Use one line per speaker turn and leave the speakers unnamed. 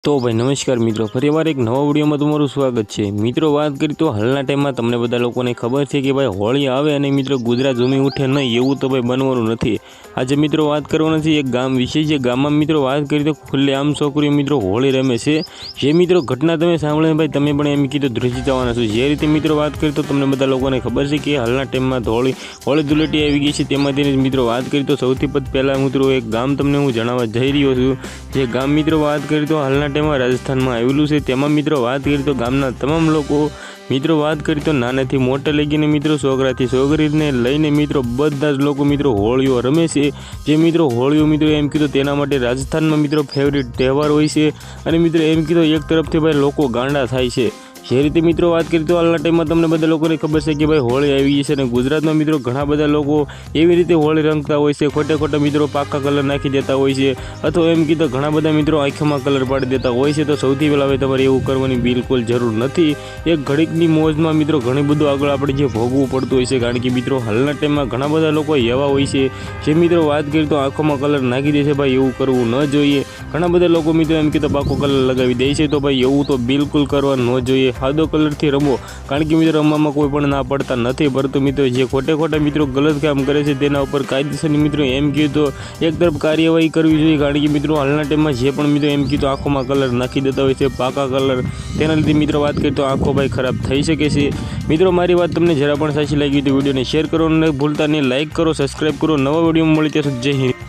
तो भाई नमस्कार मित्रों, फरीवार एक नवा विडियो में तमारुं स्वागत है। मित्रों बात करी तो हालना टाइम में तमने बधा लोकोने खबर है कि भाई होळी आवे अने मित्रों गुजरात झूमी उठे नहीं एवं तो भाई बनवानुं नथी। आज मित्रों बात करवानी छे एक गाम विषय। जे गाम में मित्रों बात करी तो खुलेआम छोकरीओ मित्रों होळी रमे छे। जे मित्रों घटना तमे सांभळीने भाई तमे पण एम कीधुं ध्रुजी जवाना छो। जे रीते मित्रों बात करी तो तमने बधा लोकोने खबर है कि हालना टाइम में होळी धूळेटी आई गई है। तेमांथी मित्रों बात करी तो सौथी पहला मित्रों एक गाम तमने हूँ जणाववा जई रह्यो छुं। जे गाम मित्रों बात करी तो हालना टाइम में राजस्थान में आवेलू है। तेमां मित्रों बात करी तो गामना तमाम लोको मित्रों बात करी तो नानाथी मोटा लईने मित्रों छोकराथी छोकरीने लईने मित्रों बधा ज लोको मित्रों होळीओ रमे छे। जे मित्रों होळीओ मित्रों एम कीधुं तेना माटे राजस्थान में मित्रों फेवरेट तहेवार होय छे। अने मित्रों एम कीधुं एक तरफथी भाई लोको गांडा थाय छे। जे रीते मित्रों बात करी तो हालना टाइम में तमने बधा लोकोने खबर है कि भाई होळी आई गई है। गुजरात में मित्रों घणा बधा लोको एवी रीते होळी रंगता होय छे। खोटे खोटा मित्रों पाका कलर नाखी देता होय छे अथवा एम कीधुं घणा बधा मित्रों आँखों में कलर पाड़ी देता होय छे। तो सौथी पहेला हवे तमारे एवुं करवानी बिलकुल जरूर नथी। एक घड़ीकनी मौजमां मित्रों घणुं बधुं आगळ आपणे जे भोगवुं पड़तुं होय छे, कारण के मित्रों हालना टाइम में घणा बधा लोको एवा होय छे जे मित्रों बात करी तो आँखों में कलर नाखी दे छे। भाई एवुं करवुं न जोईए। घणा बधा लोको मित्रों एम कीधुं पाको कलर लगावी दे छे। तो भाई एवुं तो बिलकुल करवा न जोईए। सादो कलर थी रमो, कारण के मित्रों रमवामां कोई पण ना पड़ता नथी। परंतु मित्रों जे खोटे खोटा मित्रों गलत काम करे छे तेना उपर कायदेसरनी मित्रों एम कीधुं तो एक तरफ कार्यवाही करवी जोईए। कारण के मित्रों हालना टाइम में जे पण मित्रों एम कीधुं आँखों में कलर नाखी देता होय छे पाका कलर, तेना लीधे मित्रों बात करीए तो आँखों भाई खराब थई शके छे। मित्रों मारी बात तमने जरा पण साची लागी तो विडियोने शेर करो, न भूलता नहीं लाइक करो, सब्सक्राइब करो। नवा विडियो में मळीए त्यां सुधी जय हिंद।